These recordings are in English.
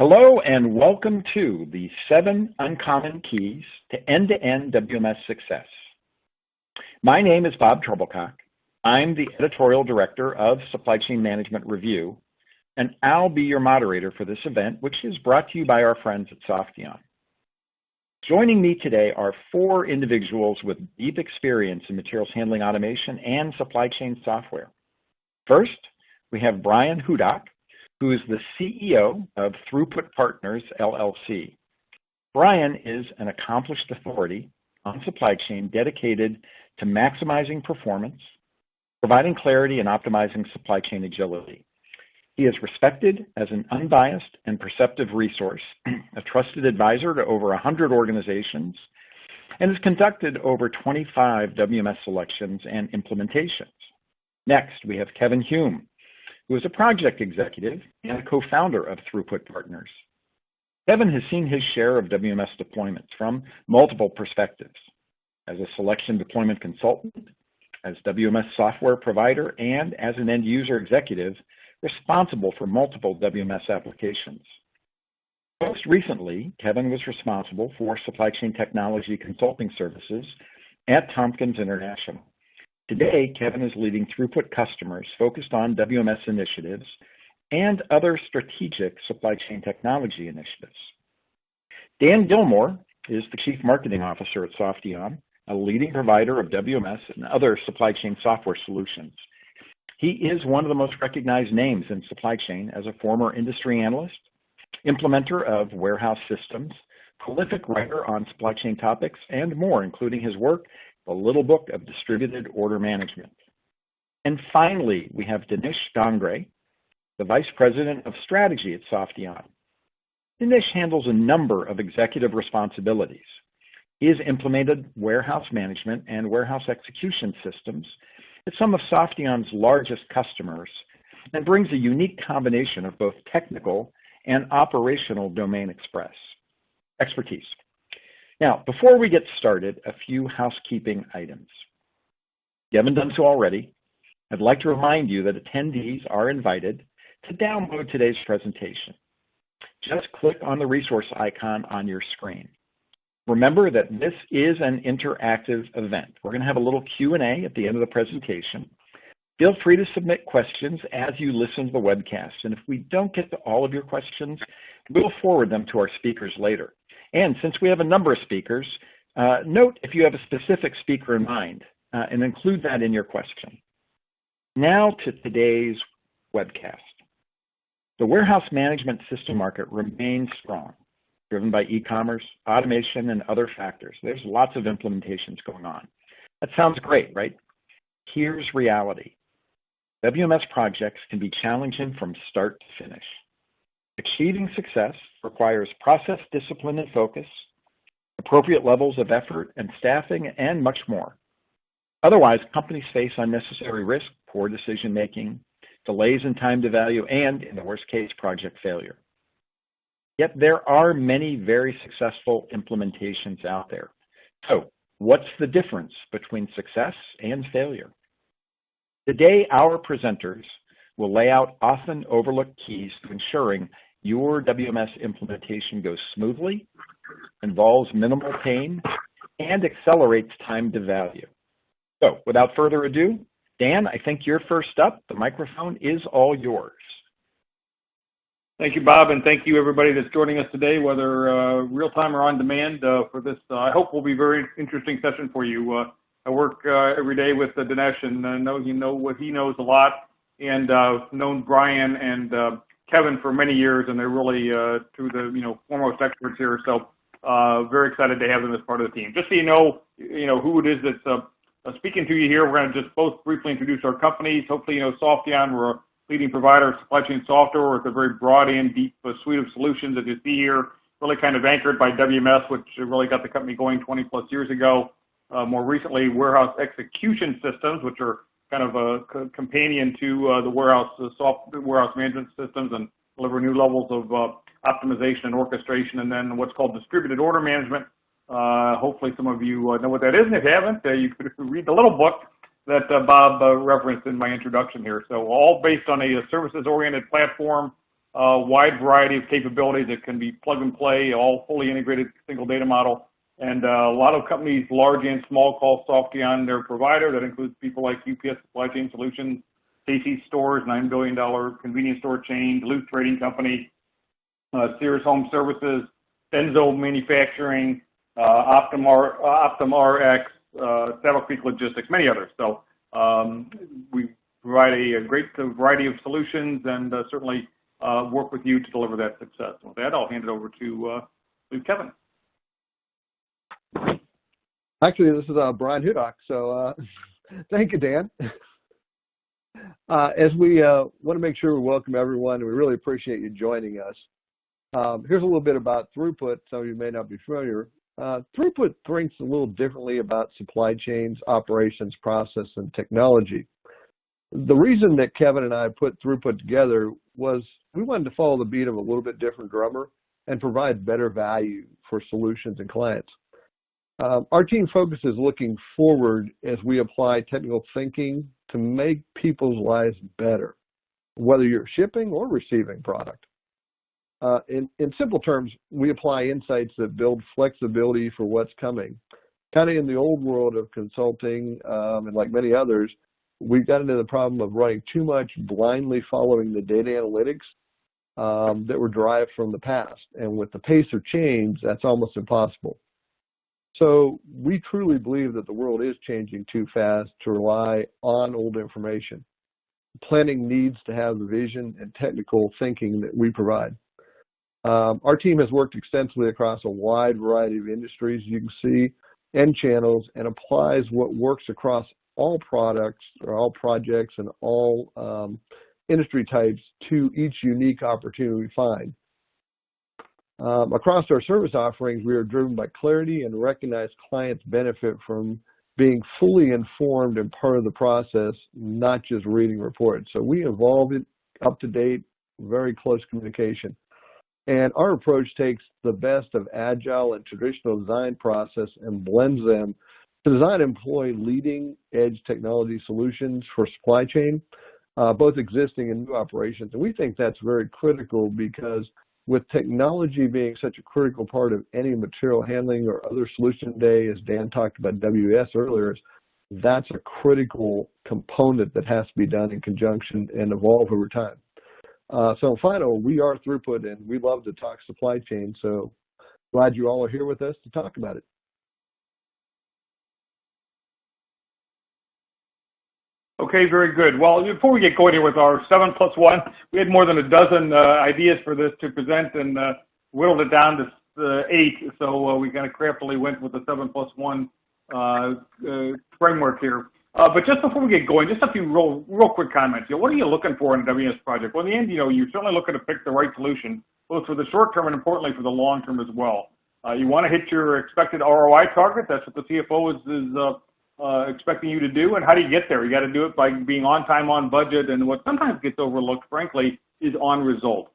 Hello and welcome to the 7 Uncommon Keys to End-to-End WMS Success. My name is Bob Treblecock. I'm the Editorial Director of Supply Chain Management Review, and I'll be your moderator for this event, which is brought to you by our friends at Softeon. Joining me today are 4 individuals with deep experience in materials handling automation and supply chain software. First, we have Brian Hudak, who is the CEO of Throughput Partners, LLC. Brian is an accomplished authority on supply chain dedicated to maximizing performance, providing clarity, and optimizing supply chain agility. He is respected as an unbiased and perceptive resource, a trusted advisor to over 100 organizations, and has conducted over 25 WMS selections and implementations. Next, we have Kevin Hume, who is a project executive and a co-founder of Throughput Partners. Kevin has seen his share of WMS deployments from multiple perspectives, as a selection deployment consultant, as WMS software provider, and as an end user executive responsible for multiple WMS applications. Most recently, Kevin was responsible for supply chain technology consulting services at Tompkins International. Today, Kevin is leading Throughput customers focused on WMS initiatives and other strategic supply chain technology initiatives. Dan Gilmore is the Chief Marketing Officer at Softeon, a leading provider of WMS and other supply chain software solutions. He is one of the most recognized names in supply chain as a former industry analyst, implementer of warehouse systems, prolific writer on supply chain topics, and more, including his work, The Little Book of Distributed Order Management. And finally, we have Dinesh Dongre, the Vice President of Strategy at Softeon. Dinesh handles a number of executive responsibilities. He has implemented warehouse management and warehouse execution systems at some of Softeon's largest customers and brings a unique combination of both technical and operational domain expertise. Now, before we get started, a few housekeeping items. If you haven't done so already, I'd like to remind you that attendees are invited to download today's presentation. Just click on the resource icon on your screen. Remember that this is an interactive event. We're going to have a little Q&A at the end of the presentation. Feel free to submit questions as you listen to the webcast, and if we don't get to all of your questions, we'll forward them to our speakers later. And since we have a number of speakers, note if you have a specific speaker in mind and include that in your question. Now to today's webcast. The warehouse management system market remains strong, driven by e-commerce, automation, and other factors. There's lots of implementations going on. That sounds great, right? Here's reality. WMS projects can be challenging from start to finish. Achieving success requires process discipline and focus, appropriate levels of effort and staffing, and much more. Otherwise, companies face unnecessary risk, poor decision-making, delays in time to value, and, in the worst case, project failure. Yet there are many very successful implementations out there. So, what's the difference between success and failure? Today, our presenters will lay out often overlooked keys to ensuring your WMS implementation goes smoothly, involves minimal pain, and accelerates time to value. So, without further ado, Dan, I think you're first up. The microphone is all yours. Thank you, Bob, and thank you everybody that's joining us today, whether real-time or on demand for this, I hope will be a very interesting session for you. I work every day with Dinesh and know what he knows a lot, and known Brian and Kevin for many years, and they're really two of the foremost experts here. So very excited to have them as part of the team. Just so you know who it is that's speaking to you here. We're going to just both briefly introduce our companies. Hopefully, Softeon, we're a leading provider of supply chain software with a very broad and deep suite of solutions that you see here. Really kind of anchored by WMS, which really got the company going 20 plus years ago. More recently, warehouse execution systems, which are kind of a companion to the warehouse management systems and deliver new levels of optimization and orchestration, and then what's called distributed order management. Hopefully some of you know what that is, and if you haven't, you could read the little book that Bob referenced in my introduction here. So all based on a services-oriented platform wide variety of capabilities that can be plug and play, all fully integrated single data model. And a lot of companies, large and small, call Softy on their provider. That includes people like UPS Supply Chain Solutions, Casey's Stores, $9 billion convenience store chain, Duluth Trading Company, Sears Home Services, Denso Manufacturing, OptumRx, Saddle Creek Logistics, many others. So we provide a great variety of solutions and certainly work with you to deliver that success. With that, I'll hand it over to Kevin. Actually, this is Brian Hudock, so thank you, Dan. As we want to make sure we welcome everyone, and we really appreciate you joining us. Here's a little bit about throughput. Some of you may not be familiar. Throughput thinks a little differently about supply chains, operations, process, and technology. The reason that Kevin and I put throughput together was we wanted to follow the beat of a little bit different drummer and provide better value for solutions and clients. Our team focuses looking forward as we apply technical thinking to make people's lives better, whether you're shipping or receiving product. In simple terms, we apply insights that build flexibility for what's coming. Kind of in the old world of consulting, and like many others, we got into the problem of running too much blindly following the data analytics that were derived from the past. And with the pace of change, that's almost impossible. So we truly believe that the world is changing too fast to rely on old information. Planning needs to have the vision and technical thinking that we provide. Our team has worked extensively across a wide variety of industries, you can see, and channels, and applies what works across all products or all projects and all industry types to each unique opportunity we find. Across our service offerings, we are driven by clarity and recognize clients benefit from being fully informed and part of the process, not just reading reports. So we evolve it up to date, very close communication. And our approach takes the best of agile and traditional design process and blends them to design and employ leading edge technology solutions for supply chain, both existing and new operations. And we think that's very critical because with technology being such a critical part of any material handling or other solution today, as Dan talked about WMS earlier, that's a critical component that has to be done in conjunction and evolve over time. So final, we are throughput and we love to talk supply chain. So glad you all are here with us to talk about it. Okay, very good. Well, before we get going here with our 7+1, we had more than a dozen ideas for this to present and whittled it down to 8. So we kind of craftily went with the 7+1 framework here. But just before we get going, just a few real quick comments. What are you looking for in a WMS project? Well, in the end, you're certainly looking to pick the right solution, both for the short term and importantly for the long term as well. You want to hit your expected ROI target. That's what the CFO is expecting you to do. And how do you get there? You got to do it by being on time, on budget, and what sometimes gets overlooked, frankly, is on result.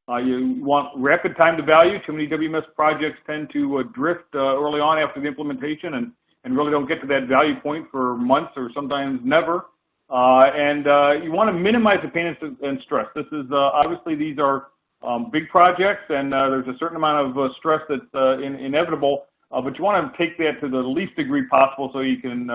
You want rapid time to value. Too many WMS projects tend to drift early on after the implementation and really don't get to that value point for months or sometimes never. And you want to minimize the pain and stress. This is obviously these are big projects, and there's a certain amount of stress that's inevitable. But you want to take that to the least degree possible so you can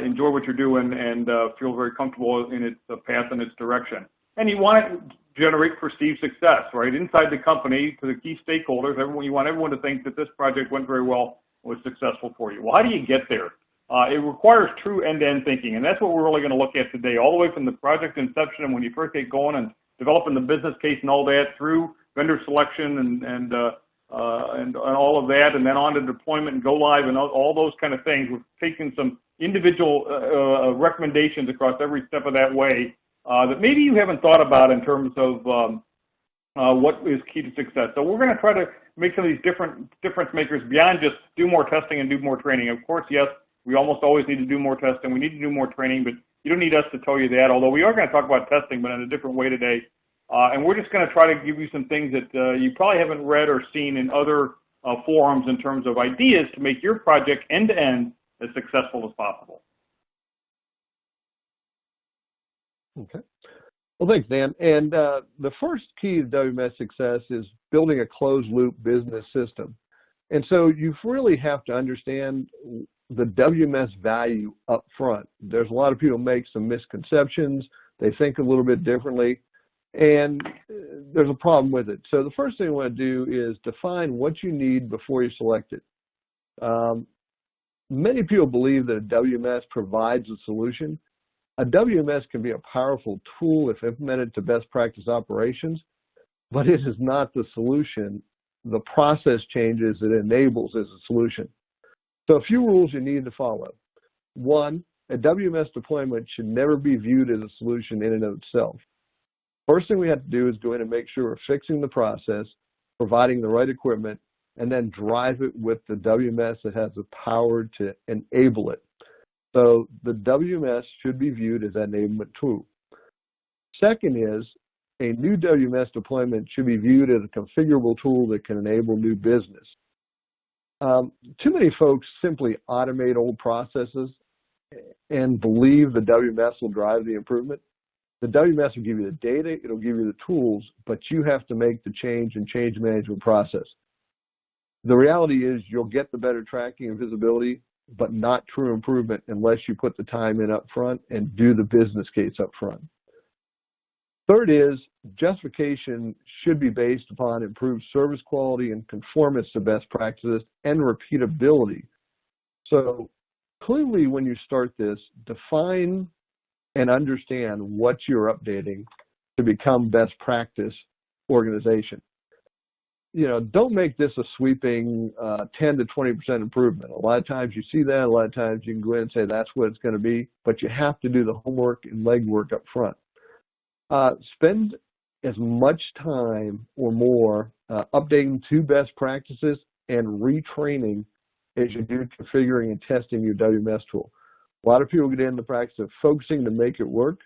enjoy what you're doing and feel very comfortable in its path and its direction. And you want to generate perceived success, right? Inside the company, to the key stakeholders, you want everyone to think that this project went very well, was successful for you. Well, how do you get there? It requires true end-to-end thinking, and that's what we're really going to look at today, all the way from the project inception and when you first get going and developing the business case and all that through vendor selection and all of that, and then on to deployment and go live and all those kind of things. We've taken some individual recommendations across every step of that way that maybe you haven't thought about in terms of what is key to success. So we're going to try to make some of these difference makers beyond just do more testing and do more training. Of course, yes, we almost always need to do more testing. We need to do more training, but you don't need us to tell you that, although we are going to talk about testing, but in a different way today. And we're just going to try to give you some things that you probably haven't read or seen in other forums in terms of ideas to make your project end-to-end as successful as possible. Okay. Well, thanks, Dan. And the first key to WMS success is building a closed-loop business system. And so you really have to understand the WMS value up front. There's a lot of people make some misconceptions. They think a little bit differently, and there's a problem with it. So the first thing I want to do is define what you need before you select it. Many people believe that a WMS provides a solution. A WMS can be a powerful tool if implemented to best practice operations, but it is not the solution. The process changes it enables is a solution. So a few rules you need to follow. One, a WMS deployment should never be viewed as a solution in and of itself. First thing we have to do is go in and make sure we're fixing the process, providing the right equipment, and then drive it with the WMS that has the power to enable it. So the WMS should be viewed as an enablement tool. Second is, a new WMS deployment should be viewed as a configurable tool that can enable new business. Too many folks simply automate old processes and believe the WMS will drive the improvement. The WMS will give you the data, it'll give you the tools, but you have to make the change and change management process. The reality is you'll get the better tracking and visibility, but not true improvement unless you put the time in up front and do the business case up front. Third is, justification should be based upon improved service quality and conformance to best practices and repeatability. So clearly when you start this, define and understand what you're updating to become best practice organization. You know, don't make this a sweeping 10 to 20% improvement. A lot of times you see that, a lot of times you can go in and say that's what it's going to be, but you have to do the homework and legwork up front. Spend as much time or more updating to best practices and retraining as you do configuring and testing your WMS tool. A lot of people get in the practice of focusing to make it work,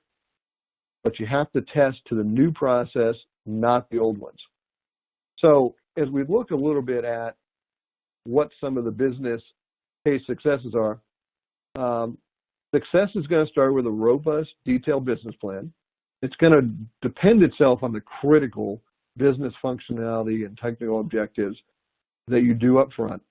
but you have to test to the new process, not the old ones. So as we look a little bit at what some of the business case successes are, success is going to start with a robust, detailed business plan. It's going to depend itself on the critical business functionality and technical objectives that you do up front.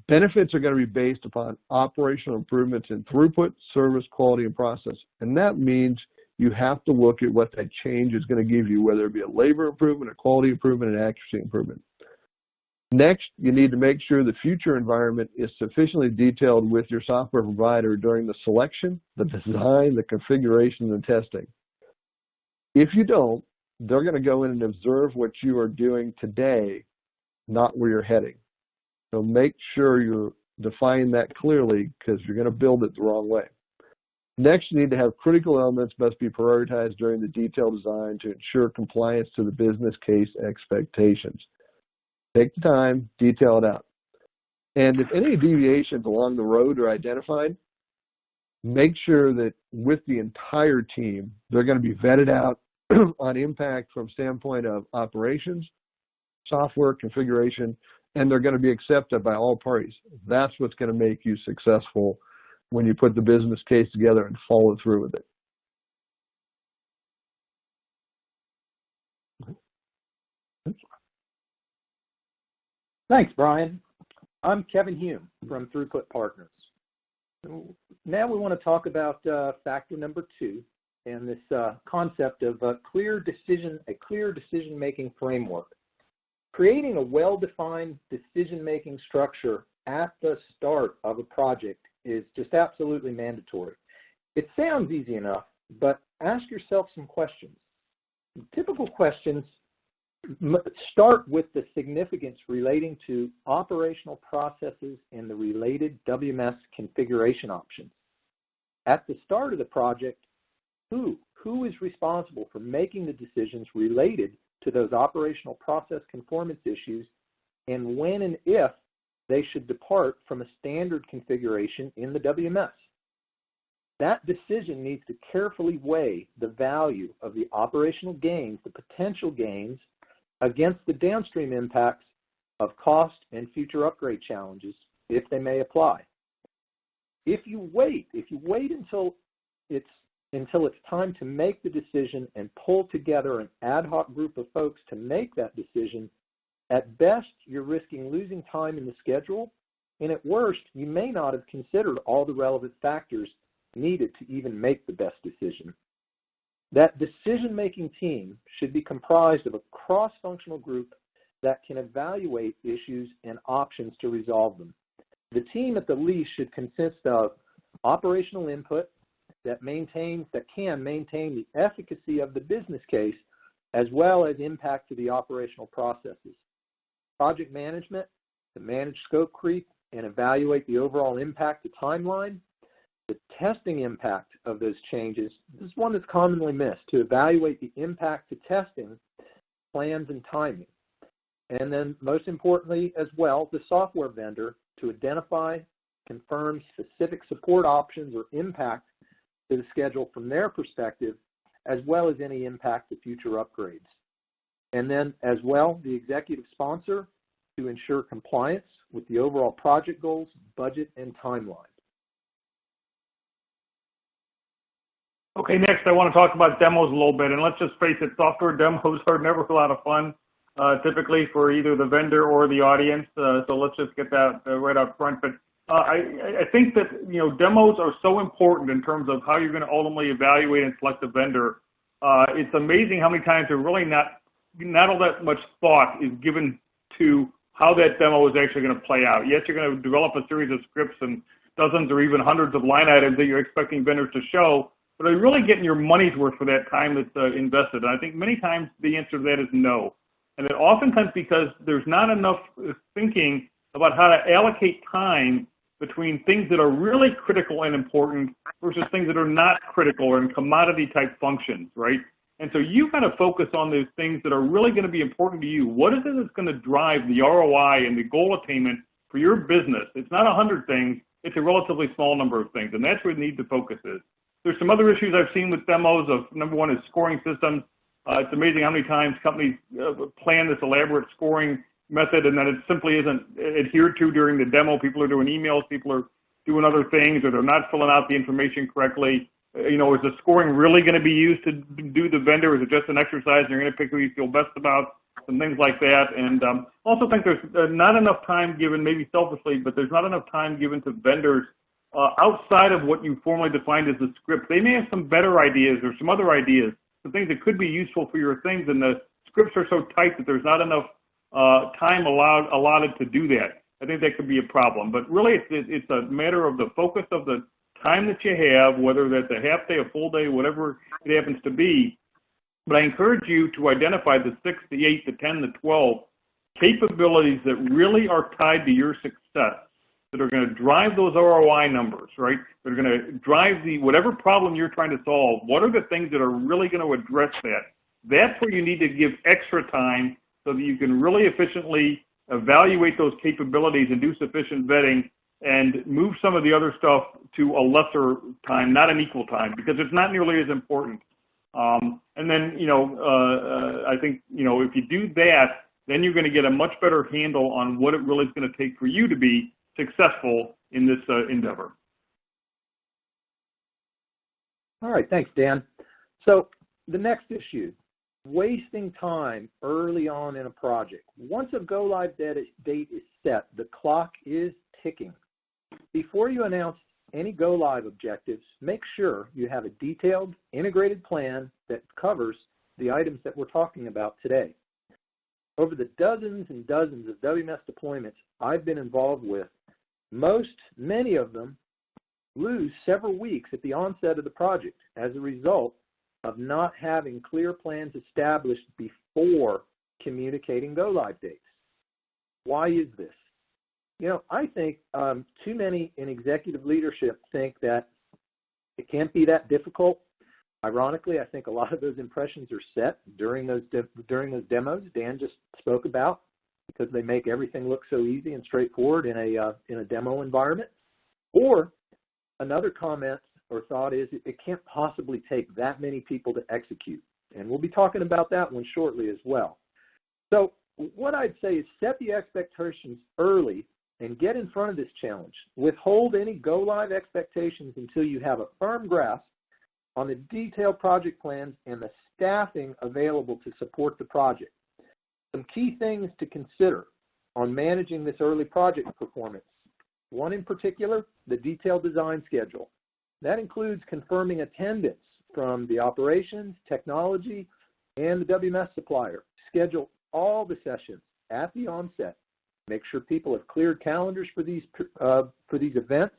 Benefits are going to be based upon operational improvements in throughput, service, quality, and process. And that means you have to look at what that change is going to give you, whether it be a labor improvement, a quality improvement, an accuracy improvement. Next, you need to make sure the future environment is sufficiently detailed with your software provider during the selection, the design, the configuration, and the testing. If you don't, they're going to go in and observe what you are doing today, not where you're heading. So make sure you're defining that clearly because you're going to build it the wrong way. Next, you need to have critical elements must be prioritized during the detailed design to ensure compliance to the business case expectations. Take the time, detail it out. And if any deviations along the road are identified, make sure that with the entire team, they're going to be vetted out on impact from standpoint of operations, software configuration, and they're going to be accepted by all parties. That's what's going to make you successful when you put the business case together and follow through with it. Thanks, Brian. I'm Kevin Hume from Throughput Partners. Now we want to talk about factor number 2 and this concept of a clear decision-making framework. Creating a well-defined decision-making structure at the start of a project is just absolutely mandatory. It sounds easy enough, but ask yourself some questions. Typical questions start with the significance relating to operational processes and the related WMS configuration options. At the start of the project, who is responsible for making the decisions related to those operational process conformance issues, and when and if they should depart from a standard configuration in the WMS? That decision needs to carefully weigh the value of the operational gains, the potential gains, against the downstream impacts of cost and future upgrade challenges, if they may apply. If you wait until it's until it's time to make the decision and pull together an ad hoc group of folks to make that decision, at best, you're risking losing time in the schedule, and at worst, you may not have considered all the relevant factors needed to even make the best decision. That decision-making team should be comprised of a cross-functional group that can evaluate issues and options to resolve them. The team at the least should consist of operational input that can maintain the efficacy of the business case as well as impact to the operational processes. Project management to manage scope creep and evaluate the overall impact to timeline. The testing impact of those changes, this is one that's commonly missed, to evaluate the impact to testing, plans, and timing. And then most importantly as well, the software vendor to identify, confirm specific support options or impact to the schedule from their perspective, as well as any impact to future upgrades. And then as well, the executive sponsor to ensure compliance with the overall project goals, budget, and timeline. Okay, next I want to talk about demos a little bit, and let's just face it, software demos are never a lot of fun, typically for either the vendor or the audience, so let's just get that right up front. But I think that, demos are so important in terms of how you're going to ultimately evaluate and select a vendor. It's amazing how many times there really not all that much thought is given to how that demo is actually going to play out. Yes, you're going to develop a series of scripts and dozens or even hundreds of line items that you're expecting vendors to show, but are you really getting your money's worth for that time that's invested? And I think many times the answer to that is no. And it oftentimes because there's not enough thinking about how to allocate time between things that are really critical and important versus things that are not critical or in commodity type functions, right? And so you've got to focus on those things that are really going to be important to you. What is it that's going to drive the ROI and the goal attainment for your business? It's not 100 things, it's a relatively small number of things, and that's where the need to focus is. There's some other issues I've seen with demos of, number one is scoring systems. It's amazing how many times companies plan this elaborate scoring method and then it simply isn't adhered to during the demo. People are doing emails, people are doing other things, or they're not filling out the information correctly. Is the scoring really going to be used to do the vendor? Is it just an exercise and you're going to pick who you feel best about? Some things like that. And also think there's not enough time given, maybe selfishly, but there's not enough time given to vendors outside of what you formally defined as the script. They may have some better ideas or some other ideas, some things that could be useful for your things, and the scripts are so tight that there's not enough time allotted to do that. I think that could be a problem. But really, it's a matter of the focus of the time that you have, whether that's a half day, a full day, whatever it happens to be. But I encourage you to identify the 6, the 8, the 10, the 12 capabilities that really are tied to your success, that are going to drive those ROI numbers, right? That are going to drive whatever problem you're trying to solve. What are the things that are really going to address that? That's where you need to give extra time so that you can really efficiently evaluate those capabilities and do sufficient vetting and move some of the other stuff to a lesser time, not an equal time, because it's not nearly as important. And then, I think, if you do that, then you're going to get a much better handle on what it really is going to take for you to be successful in this endeavor. All right, thanks, Dan. So the next issue, wasting time early on in a project. Once a go-live date is set, the clock is ticking. Before you announce any go-live objectives, make sure you have a detailed, integrated plan that covers the items that we're talking about today. Over the dozens and dozens of WMS deployments I've been involved with, many of them lose several weeks at the onset of the project as a result of not having clear plans established before communicating go-live dates. Why is this? I think too many in executive leadership think that it can't be that difficult. Ironically, I think a lot of those impressions are set during those demos Dan just spoke about, because they make everything look so easy and straightforward in a demo environment. Or another comment or thought is it can't possibly take that many people to execute. And we'll be talking about that one shortly as well. So what I'd say is set the expectations early and get in front of this challenge. Withhold any go-live expectations until you have a firm grasp on the detailed project plans and the staffing available to support the project. Some key things to consider on managing this early project performance. One in particular, the detailed design schedule. That includes confirming attendance from the operations, technology, and the WMS supplier. Schedule all the sessions at the onset. Make sure people have cleared calendars for these events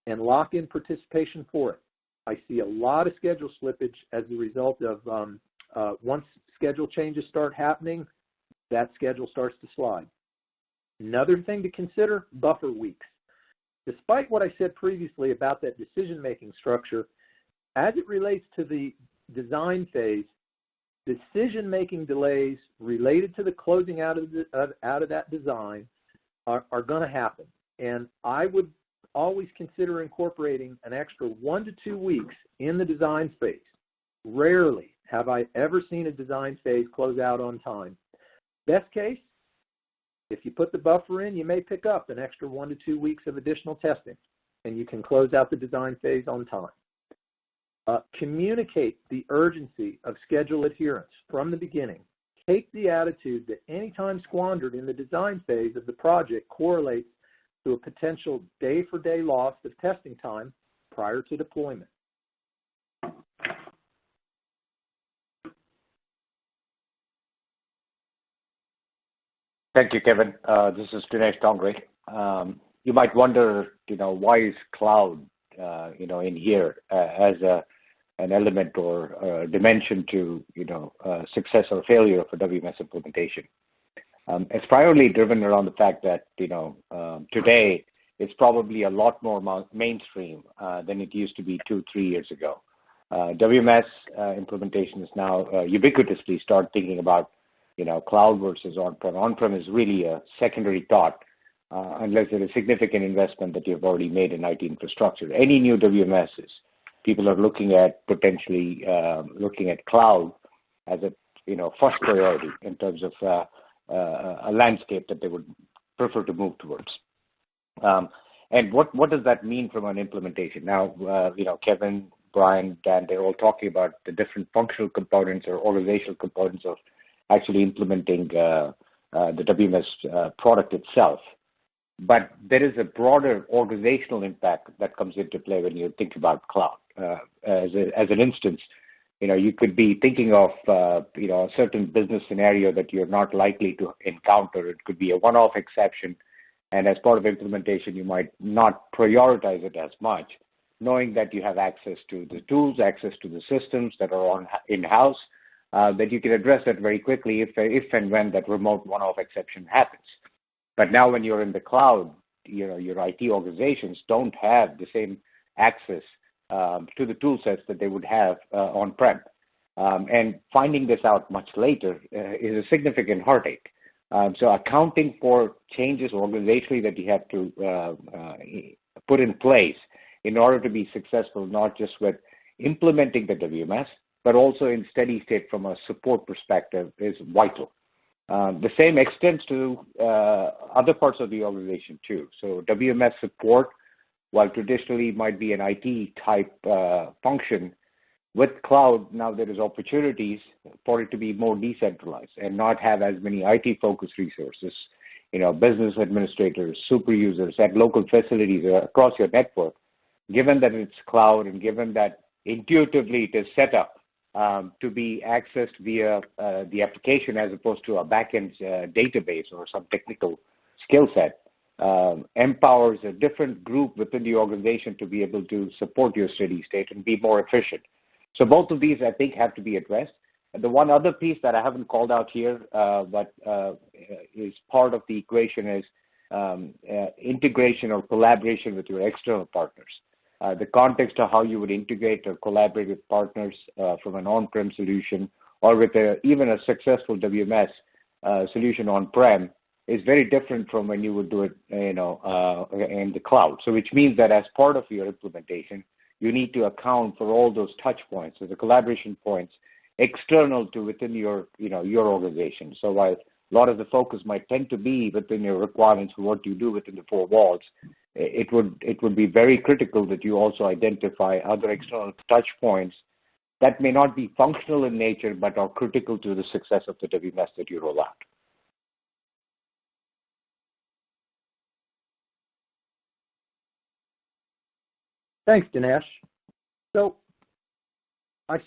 and lock in participation for it. I see a lot of schedule slippage as a result of once schedule changes start happening, that schedule starts to slide. Another thing to consider, buffer weeks. Despite what I said previously about that decision-making structure, as it relates to the design phase, decision-making delays related to the closing out of that design are going to happen. And I would always consider incorporating an extra 1 to 2 weeks in the design phase. Rarely have I ever seen a design phase close out on time. Best case, if you put the buffer in, you may pick up an extra 1 to 2 weeks of additional testing, and you can close out the design phase on time. Communicate the urgency of schedule adherence from the beginning. Take the attitude that any time squandered in the design phase of the project correlates to a potential day-for-day loss of testing time prior to deployment. Thank you, Kevin. This is Dinesh Dongre. You might wonder, why is cloud, in here as an element or a dimension to, success or failure of a WMS implementation. It's primarily driven around the fact that, today it's probably a lot more mainstream than it used to be 2-3 years ago. WMS implementation is now ubiquitously start thinking about, cloud versus on-prem. On-prem is really a secondary thought unless there is significant investment that you've already made in IT infrastructure. Any new WMSs, people are looking at potentially looking at cloud as a first priority in terms of a landscape that they would prefer to move towards. And what does that mean from an implementation? Now, Kevin, Brian, Dan, they're all talking about the different functional components or organizational components of actually implementing the WMS product itself. But there is a broader organizational impact that comes into play when you think about cloud. As an instance, you could be thinking of, a certain business scenario that you're not likely to encounter. It could be a one-off exception, and as part of implementation, you might not prioritize it as much, knowing that you have access to the tools, access to the systems that are in-house, that you can address that very quickly if and when that remote one-off exception happens. But now when you're in the cloud, your IT organizations don't have the same access to the tool sets that they would have on-prem. And finding this out much later is a significant heartache. So accounting for changes organizationally that you have to put in place in order to be successful, not just with implementing the WMS, but also in steady state from a support perspective is vital. The same extends to other parts of the organization too. So WMS support, while traditionally might be an IT type function, with cloud now there is opportunities for it to be more decentralized and not have as many IT focused resources, business administrators, super users at local facilities across your network. Given that it's cloud and given that intuitively it is set up to be accessed via the application as opposed to a backend database or some technical skill set, empowers a different group within the organization to be able to support your steady state and be more efficient. So both of these, I think, have to be addressed. And the one other piece that I haven't called out here, but is part of the equation is integration or collaboration with your external partners. The context of how you would integrate or collaborate with partners from an on-prem solution or with even a successful WMS solution on-prem is very different from when you would do it, in the cloud. So which means that as part of your implementation, you need to account for all those touch points, so the collaboration points external to within your organization. So while a lot of the focus might tend to be within your requirements for what you do within the four walls, it would be very critical that you also identify other external touch points that may not be functional in nature, but are critical to the success of the WMS that you roll out. Thanks, Dinesh. So I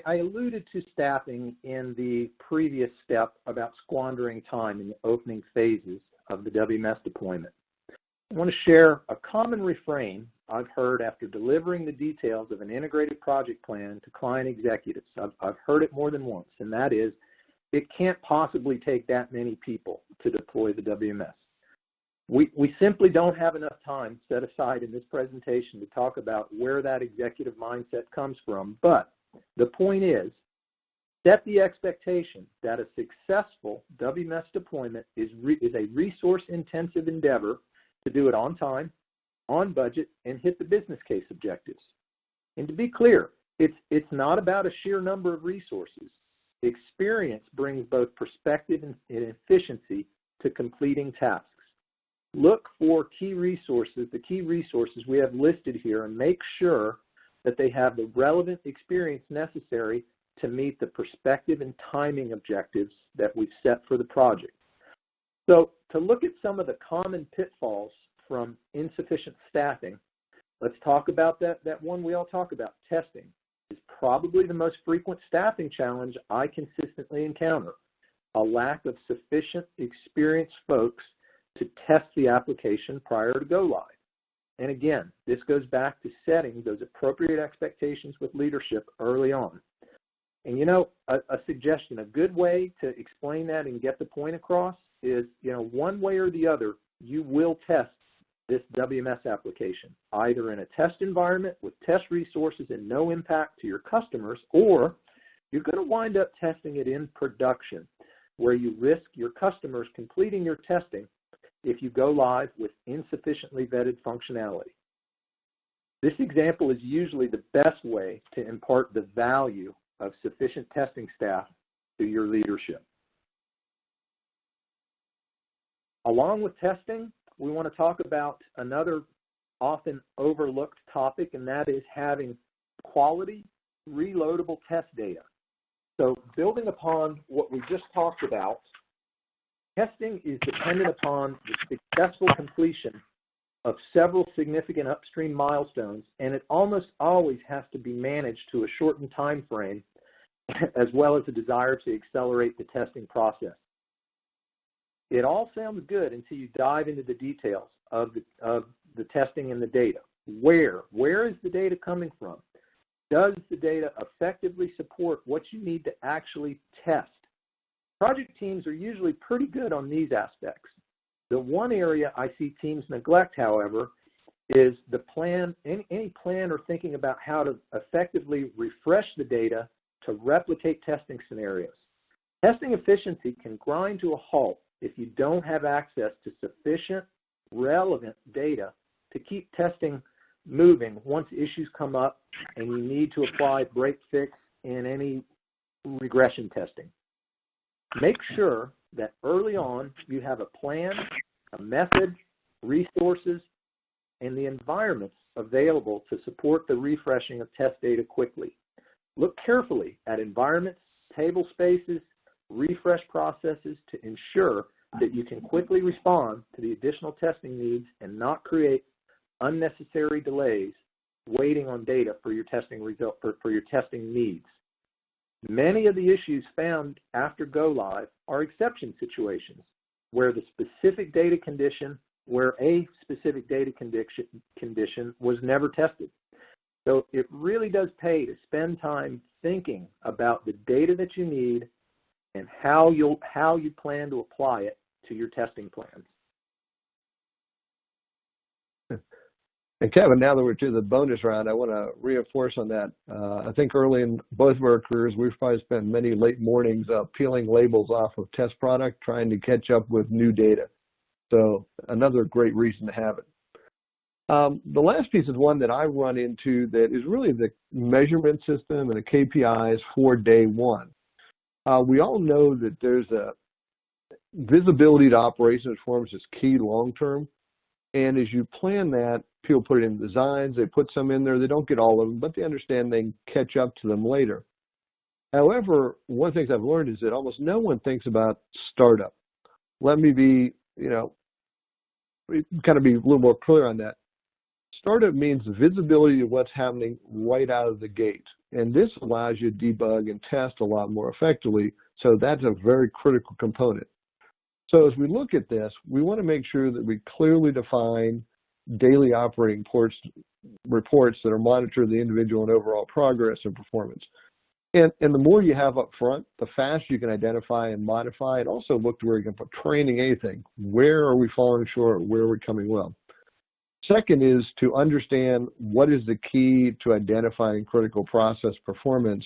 alluded to staffing in the previous step about squandering time in the opening phases of the WMS deployment. I want to share a common refrain I've heard after delivering the details of an integrated project plan to client executives. I've heard it more than once, and that is, it can't possibly take that many people to deploy the WMS. We simply don't have enough time set aside in this presentation to talk about where that executive mindset comes from, but the point is, set the expectation that a successful WMS deployment is a resource-intensive endeavor to do it on time, on budget, and hit the business case objectives. And to be clear, it's not about a sheer number of resources. Experience brings both perspective and efficiency to completing tasks. Look for key resources, the key resources we have listed here, and make sure that they have the relevant experience necessary to meet the perspective and timing objectives that we've set for the project. So to look at some of the common pitfalls from insufficient staffing, let's talk about that one we all talk about, testing. Is probably the most frequent staffing challenge I consistently encounter, a lack of sufficient experienced folks to test the application prior to go live. And again, this goes back to setting those appropriate expectations with leadership early on. And you know, a suggestion, a good way to explain that and get the point across is, you know, one way or the other, you will test this WMS application, either in a test environment with test resources and no impact to your customers, or you're going to wind up testing it in production, where you risk your customers completing your testing if you go live with insufficiently vetted functionality. This example is usually the best way to impart the value of sufficient testing staff to your leadership. Along with testing, we want to talk about another often overlooked topic, and that is having quality, reloadable test data. So building upon what we just talked about, testing is dependent upon the successful completion of several significant upstream milestones, and it almost always has to be managed to a shortened time frame, as well as a desire to accelerate the testing process. It all sounds good until you dive into the details of the testing and the data. Where is the data coming from? Does the data effectively support what you need to actually test? Project teams are usually pretty good on these aspects. The one area I see teams neglect, however, is the plan, any plan or thinking about how to effectively refresh the data to replicate testing scenarios. Testing efficiency can grind to a halt if you don't have access to sufficient, relevant data to keep testing moving once issues come up and you need to apply break fix in any regression testing. Make sure that early on you have a plan, a method, resources, and the environments available to support the refreshing of test data quickly. Look carefully at environments, table spaces, refresh processes to ensure that you can quickly respond to the additional testing needs and not create unnecessary delays waiting on data for your testing result for your testing needs. Many of the issues found after go live are exception situations where a specific data condition was never tested. So it really does pay to spend time thinking about the data that you need and how you plan to apply it to your testing plans. And Kevin, now that we're to the bonus round, I want to reinforce on that. I think early in both of our careers, we've probably spent many late mornings peeling labels off of test product, trying to catch up with new data. So another great reason to have it. The last piece is one that I run into that is really the measurement system and the KPIs for day one. We all know that there's a visibility to operations performance is key long term. And as you plan that, People put it in designs, they put some in there, they don't get all of them, but they understand they can catch up to them later. However, one of the things I've learned is that almost no one thinks about startup. Let me be, kind of be a little more clear on that. Startup means visibility of what's happening right out of the gate. And this allows you to debug and test a lot more effectively. So that's a very critical component. So as we look at this, we want to make sure that we clearly define daily operating reports that are monitoring the individual and overall progress and performance. And the more you have up front, the faster you can identify and modify, and also look to where you can put training anything. Where are we falling short? Where are we coming well? Second is to understand what is the key to identifying critical process performance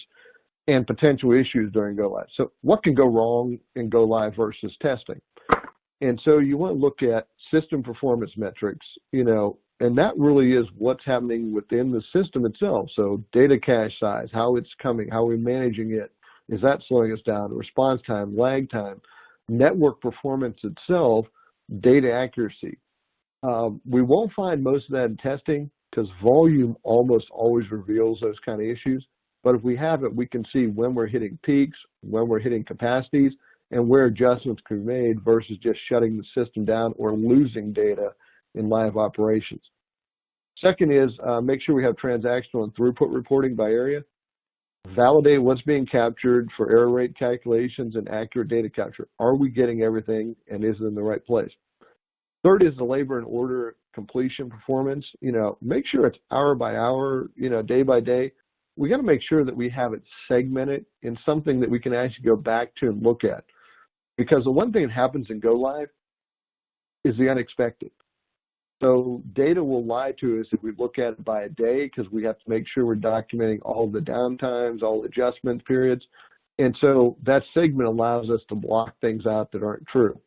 and potential issues during go live. So what can go wrong in go live versus testing? And so you want to look at system performance metrics, and that really is what's happening within the system itself. So data cache size, how it's coming, how we're managing it. Is that slowing us down? Response time, lag time, network performance itself, data accuracy. We won't find most of that in testing because volume almost always reveals those kind of issues. But if we have it, we can see when we're hitting peaks, when we're hitting capacities, and where adjustments can be made versus just shutting the system down or losing data in live operations. Second is make sure we have transactional and throughput reporting by area. Validate what's being captured for error rate calculations and accurate data capture. Are we getting everything and is it in the right place? Third is the labor and order completion performance. Make sure it's hour by hour, day by day. We got to make sure that we have it segmented in something that we can actually go back to and look at. Because the one thing that happens in go live is the unexpected. So data will lie to us if we look at it by a day because we have to make sure we're documenting all the downtimes, all the adjustment periods. And so that segment allows us to block things out that aren't true.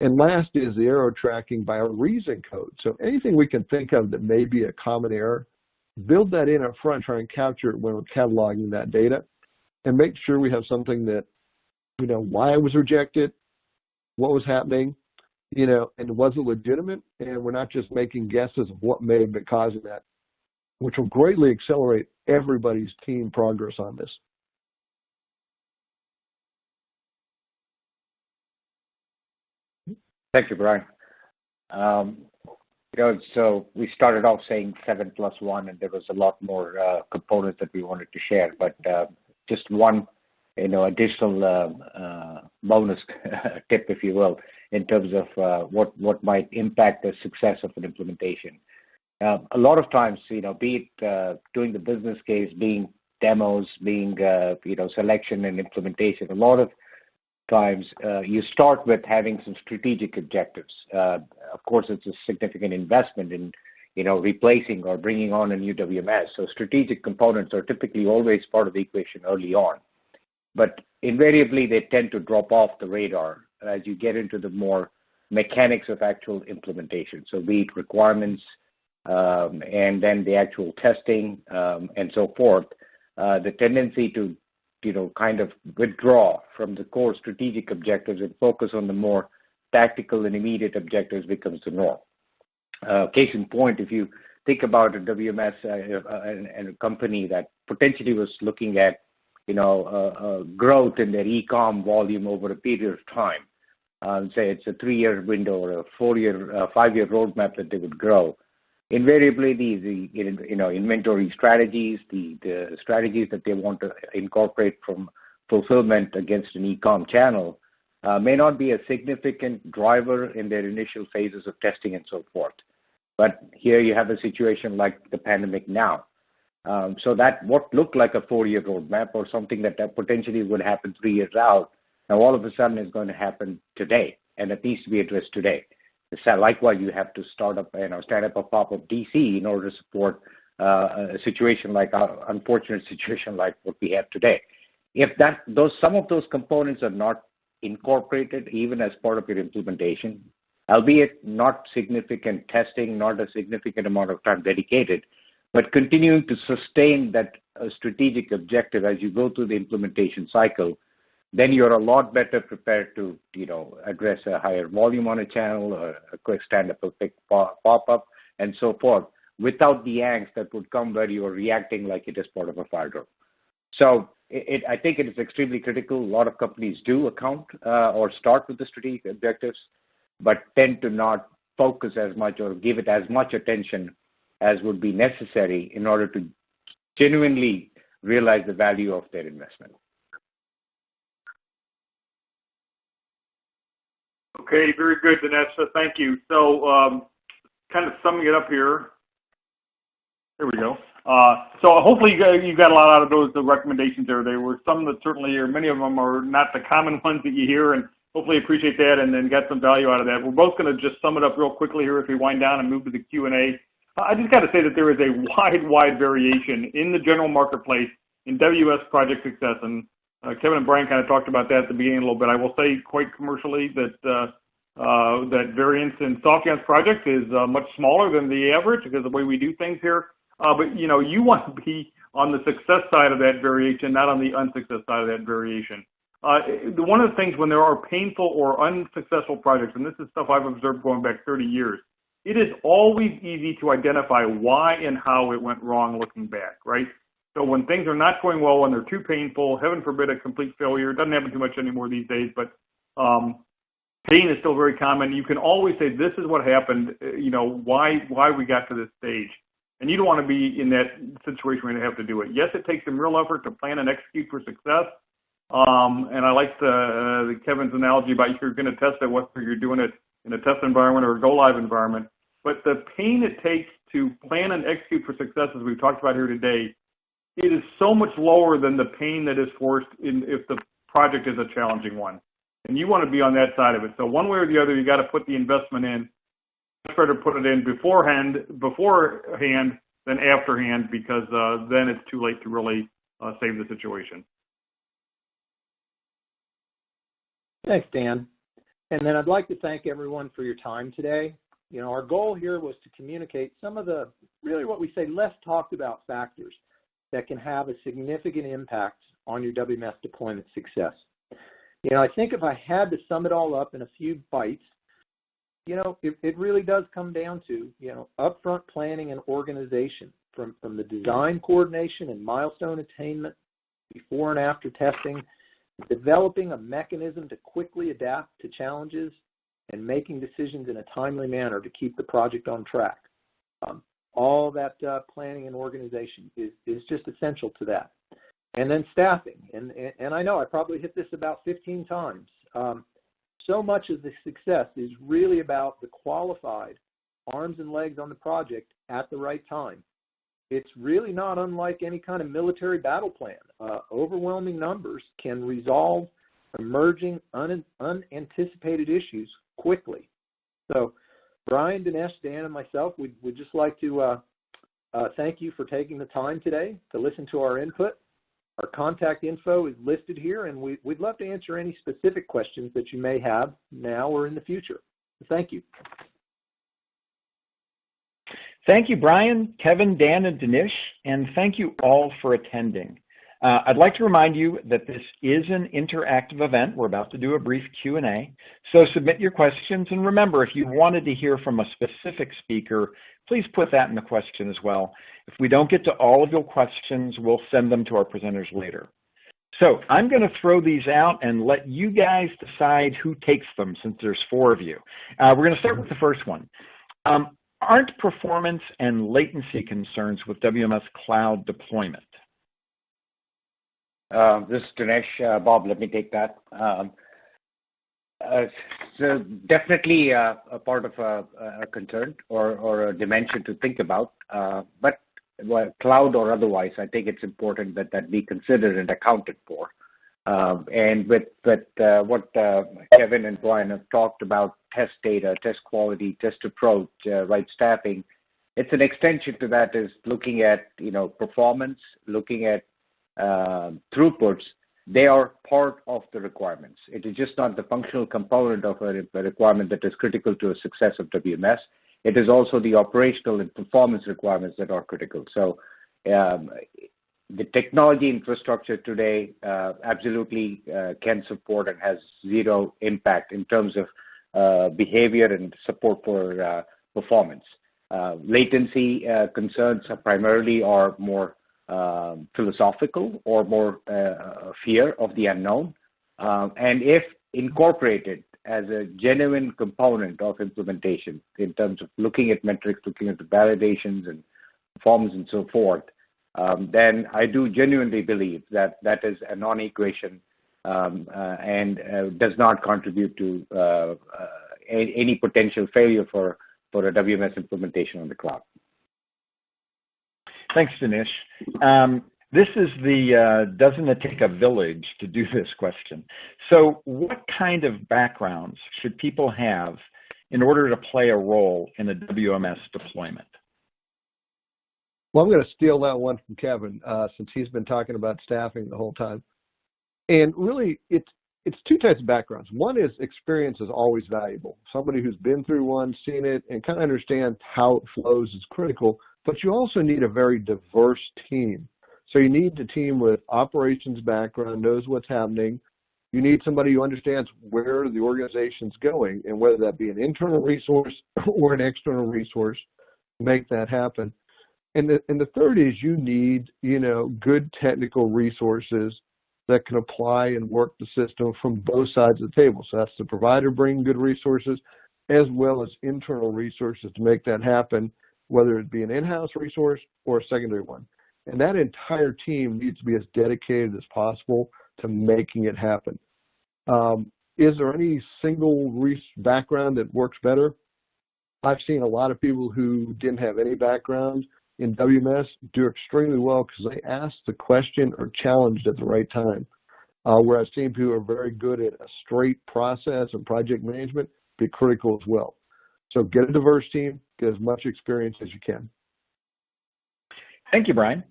And last is the error tracking by our reason code. So anything we can think of that may be a common error, build that in up front, try and capture it when we're cataloging that data, and make sure we have something that, why it was rejected, what was happening, and was it legitimate, and we're not just making guesses of what may have been causing that, which will greatly accelerate everybody's team progress on this. Thank you, Brian. So we started off saying 7+1, and there was a lot more components that we wanted to share, but just one, additional bonus tip, if you will, in terms of what might impact the success of an implementation. A lot of times, be it doing the business case, being demos, being selection and implementation, a lot of times you start with having some strategic objectives. Of course, it's a significant investment in replacing or bringing on a new WMS. So strategic components are typically always part of the equation early on, but invariably they tend to drop off the radar as you get into the more mechanics of actual implementation. So be it requirements and then the actual testing and so forth, the tendency to kind of withdraw from the core strategic objectives and focus on the more tactical and immediate objectives becomes the norm. Case in point, if you think about a WMS and a company that potentially was looking at, growth in their e-com volume over a period of time, say it's a 3-year window or a 4-year, 5-year roadmap that they would grow. Invariably, the inventory strategies, the strategies that they want to incorporate from fulfillment against an e-com channel may not be a significant driver in their initial phases of testing and so forth. But here you have a situation like the pandemic now. So that what looked like a 4-year roadmap or something that potentially would happen 3 years out, now all of a sudden is going to happen today, and it needs to be addressed today. Likewise, you have to start up a pop-up DC in order to support a situation like an unfortunate situation like what we have today. If some of those components are not incorporated even as part of your implementation, albeit not significant testing, not a significant amount of time dedicated, but continuing to sustain that strategic objective as you go through the implementation cycle, then you're a lot better prepared to, address a higher volume on a channel, or a quick stand-up, a quick pop-up, and so forth, without the angst that would come where you are reacting like it is part of a fire drill. So I think it is extremely critical. A lot of companies do account or start with the strategic objectives, but tend to not focus as much or give it as much attention as would be necessary in order to genuinely realize the value of their investment. Okay, very good, Dinesh. Thank you. So kind of summing it up here. There we go. So hopefully you got a lot out of those recommendations there. There were some that certainly, or many of them are not the common ones that you hear, and hopefully appreciate that and then got some value out of that. We're both going to just sum it up real quickly here if we wind down and move to the Q&A. I just got to say that there is a wide variation in the general marketplace in WMS project success, and Kevin and Brian kind of talked about that at the beginning a little bit. I will say quite commercially that that variance in soft gas projects is much smaller than the average because of the way we do things here. But you want to be on the success side of that variation, not on the unsuccess side of that variation. One of the things when there are painful or unsuccessful projects, and this is stuff I've observed going back 30 years, it is always easy to identify why and how it went wrong looking back, right? So when things are not going well, when they're too painful, heaven forbid a complete failure, it doesn't happen too much anymore these days, but pain is still very common. You can always say, this is what happened, why we got to this stage. And you don't want to be in that situation where you have to do it. Yes, it takes some real effort to plan and execute for success. And I like the Kevin's analogy about you're going to test it, whether you're doing it in a test environment or a go-live environment. But the pain it takes to plan and execute for success, as we've talked about here today, it is so much lower than the pain that is forced if the project is a challenging one. And you want to be on that side of it. So one way or the other, you got to put the investment in. It's better to put it in beforehand than afterhand, because then it's too late to really save the situation. Thanks, Dan. And then I'd like to thank everyone for your time today. Our goal here was to communicate some of the, really what we say, less talked about factors that can have a significant impact on your WMS deployment success. I think if I had to sum it all up in a few bites, it really does come down to, upfront planning and organization from the design coordination and milestone attainment, before and after testing, developing a mechanism to quickly adapt to challenges, and making decisions in a timely manner to keep the project on track. All that planning and organization is just essential to that. And then staffing, and I know I probably hit this about 15 times. So much of the success is really about the qualified arms and legs on the project at the right time. It's really not unlike any kind of military battle plan. Overwhelming numbers can resolve emerging unanticipated issues quickly. So Brian, Dinesh, Dan, and myself, we'd just like to thank you for taking the time today to listen to our input. Our contact info is listed here, and we'd love to answer any specific questions that you may have now or in the future. Thank you. Thank you, Brian, Kevin, Dan, and Dinesh, and thank you all for attending. I'd like to remind you that this is an interactive event. We're about to do a brief Q&A, so submit your questions. And remember, if you wanted to hear from a specific speaker, please put that in the question as well. If we don't get to all of your questions, we'll send them to our presenters later. So I'm going to throw these out and let you guys decide who takes them, since there's 4 of you. We're going to start with the first one. Aren't performance and latency concerns with WMS cloud deployment? This is Dinesh. Bob, let me take that. So definitely a part of a concern or a dimension to think about. But cloud or otherwise, I think it's important that be considered and accounted for. And with what Kevin and Brian have talked about, test data, test quality, test approach, right staffing, it's an extension to that is looking at performance, looking at throughputs. They are part of the requirements. It is just not the functional component of a requirement that is critical to a success of WMS. It is also the operational and performance requirements that are critical. So the technology infrastructure today absolutely can support and has zero impact in terms of behavior and support for performance. Latency concerns are primarily or more philosophical or more fear of the unknown. And if incorporated as a genuine component of implementation in terms of looking at metrics, looking at the validations and forms and so forth, then I do genuinely believe that that is a non-equation and does not contribute to any potential failure for a WMS implementation on the cloud. Thanks, Dinesh. This is the doesn't it take a village to do this question. So what kind of backgrounds should people have in order to play a role in a WMS deployment? Well, I'm going to steal that one from Kevin since he's been talking about staffing the whole time. And really, it's two types of backgrounds. One is experience is always valuable. Somebody who's been through one, seen it, and kind of understands how it flows is critical. But you also need a very diverse team. So you need a team with operations background, knows what's happening. You need somebody who understands where the organization's going and whether that be an internal resource or an external resource to make that happen. And the third is you need, good technical resources that can apply and work the system from both sides of the table. So that's the provider bringing good resources as well as internal resources to make that happen, whether it be an in-house resource or a secondary one. And that entire team needs to be as dedicated as possible to making it happen. Is there any single background that works better? I've seen a lot of people who didn't have any background in WMS do extremely well because they asked the question or challenged at the right time. Whereas teams who are very good at a straight process and project management be critical as well. So get a diverse team, get as much experience as you can. Thank you, Brian.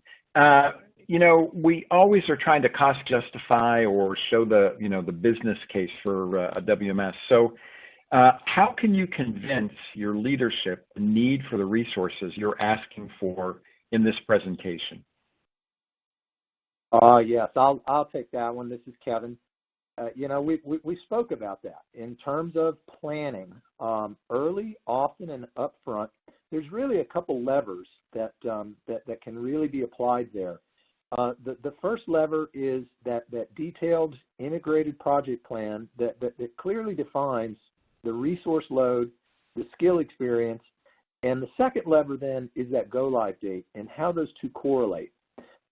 We always are trying to cost justify or show the business case for a WMS. So how can you convince your leadership the need for the resources you're asking for in this presentation? Yes, I'll take that one. This is Kevin. We spoke about that in terms of planning early, often, and upfront. There's really a couple levers that can really be applied there. The first lever is that detailed integrated project plan that clearly defines the resource load, the skill experience, and the second lever then is that go live date and how those two correlate.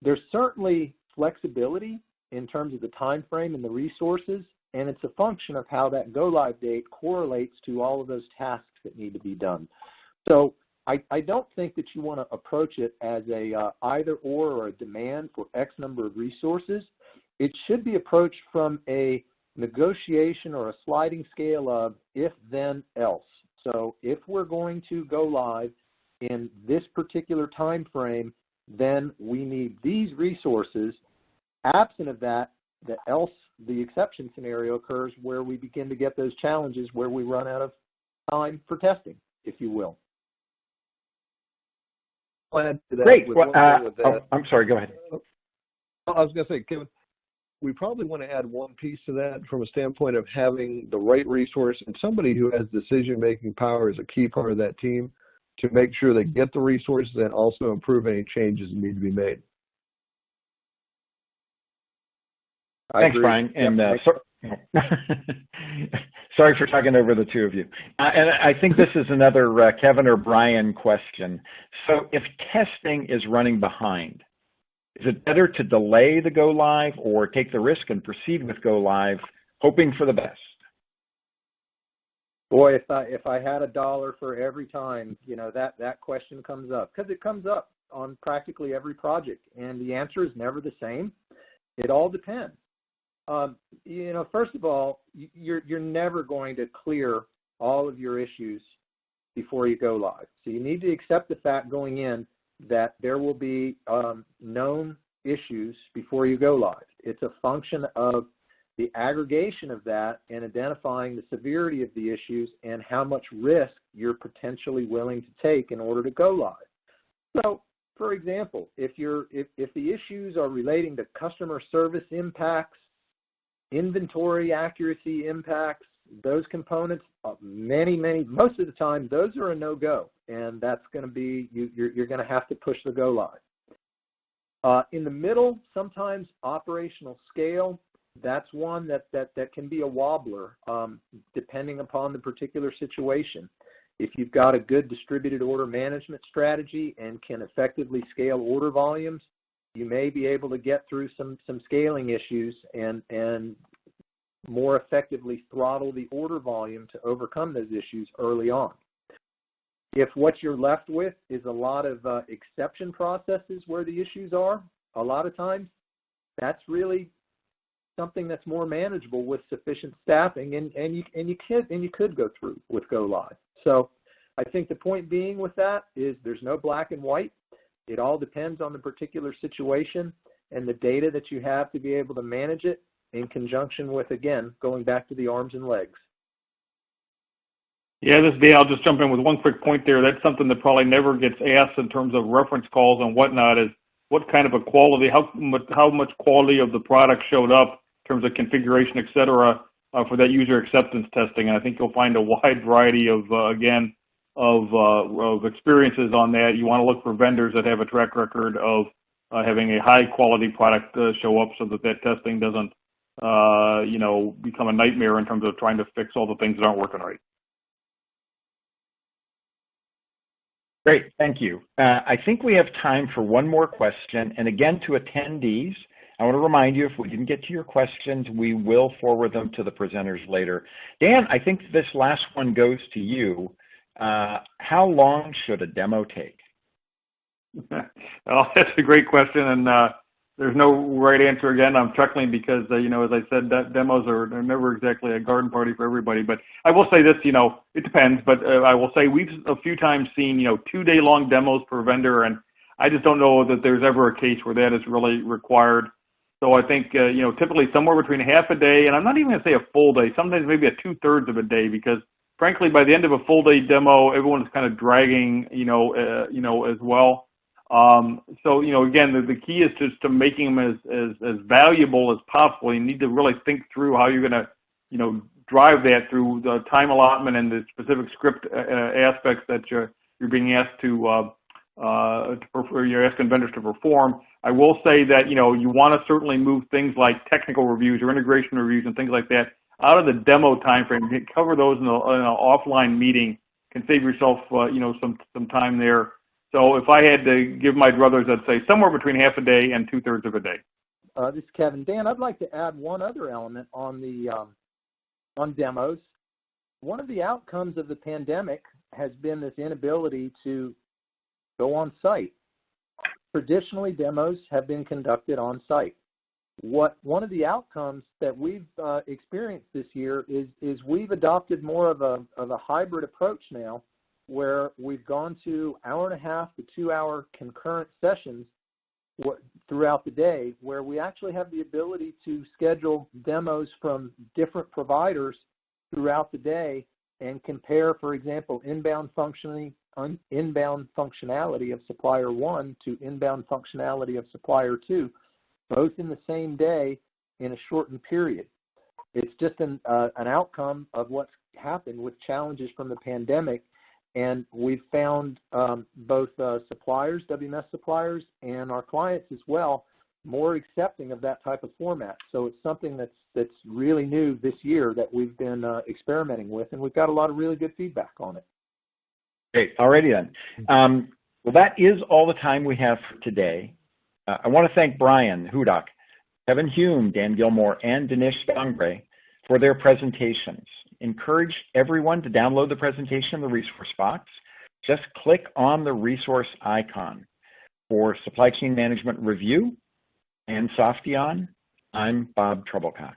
There's certainly flexibility in terms of the time frame and the resources, and it's a function of how that go live date correlates to all of those tasks that need to be done. So I don't think that you want to approach it as a either or a demand for X number of resources. It should be approached from a negotiation or a sliding scale of if, then, else. So if we're going to go live in this particular time frame, then we need these resources. Absent of that, the exception scenario occurs where we begin to get those challenges where we run out of time for testing, if you will. Great. I'm sorry, go ahead. I was going to say, Kevin, we probably want to add one piece to that from a standpoint of having the right resource and somebody who has decision-making power is a key part of that team to make sure they get the resources and also improve any changes that need to be made. Thanks, Brian. And sorry for talking over the two of you. And I think this is another Kevin or Brian question. So if testing is running behind, is it better to delay the go live or take the risk and proceed with go live, hoping for the best? Boy, if I had $1 for every time, that question comes up, because it comes up on practically every project, and the answer is never the same. It all depends. First of all, you're never going to clear all of your issues before you go live. So you need to accept the fact going in that there will be known issues before you go live. It's a function of the aggregation of that and identifying the severity of the issues and how much risk you're potentially willing to take in order to go live. So, for example, if the issues are relating to customer service impacts, inventory accuracy impacts, those components, most of the time, those are a no-go. and that's going to be, you're going to have to push the go live. In the middle, sometimes operational scale, that's one that can be a wobbler depending upon the particular situation. If you've got a good distributed order management strategy and can effectively scale order volumes, you may be able to get through some scaling issues and more effectively throttle the order volume to overcome those issues early on. If what you're left with is a lot of exception processes where the issues are, a lot of times that's really something that's more manageable with sufficient staffing, and you could go through with go live. So I think the point being with that is there's no black and white. It all depends on the particular situation and the data that you have to be able to manage it in conjunction with, again, going back to the arms and legs. Yeah, this is Dan. I'll just jump in with one quick point there. That's something that probably never gets asked in terms of reference calls and whatnot, is what kind of a quality, how much quality of the product showed up in terms of configuration, et cetera, for that user acceptance testing. And I think you'll find a wide variety of, again, of experiences on that. You want to look for vendors that have a track record of having a high quality product show up so that testing doesn't, become a nightmare in terms of trying to fix all the things that aren't working right. Great, thank you. I think we have time for one more question. And again, to attendees, I want to remind you, if we didn't get to your questions, we will forward them to the presenters later. Dan, I think this last one goes to you. How long should a demo take? Well, that's a great question, and there's no right answer. Again, I'm chuckling because, as I said, demos are never exactly a garden party for everybody. But I will say this, it depends. But I will say we've a few times seen, 2-day-long demos per vendor, and I just don't know that there's ever a case where that is really required. So I think, typically somewhere between half a day, and I'm not even going to say a full day, sometimes maybe a 2/3 of a day, because frankly, by the end of a full day demo, everyone's kind of dragging, as well. So, again, the key is just to making them as valuable as possible. You need to really think through how you're going to, drive that through the time allotment and the specific script aspects that you're being asked you're asking vendors to perform. I will say that, you want to certainly move things like technical reviews or integration reviews and things like that out of the demo time frame. Cover those in an offline meeting. Can save yourself, some time there. So if I had to give my druthers, I'd say somewhere between half a day and 2/3 of a day. This is Kevin. Dan, I'd like to add one other element on the on demos. One of the outcomes of the pandemic has been this inability to go on site. Traditionally, demos have been conducted on site. One of the outcomes that we've experienced this year is we've adopted more of a hybrid approach now, where we've gone to 1.5 to 2 hour concurrent sessions throughout the day, where we actually have the ability to schedule demos from different providers throughout the day and compare, for example, inbound functionality of supplier 1 to inbound functionality of supplier 2, both in the same day in a shortened period. It's just an outcome of what's happened with challenges from the pandemic. And we've found both suppliers, WMS suppliers, and our clients as well, more accepting of that type of format. So it's something that's really new this year that we've been experimenting with, and we've got a lot of really good feedback on it. Great. Alrighty then. Well, that is all the time we have for today. I want to thank Brian Hudak, Kevin Hume, Dan Gilmore, and Dinesh Dongre for their presentations. Encourage everyone to download the presentation in the resource box. Just click on the resource icon. For Supply Chain Management Review and Softion, I'm Bob Treblecock.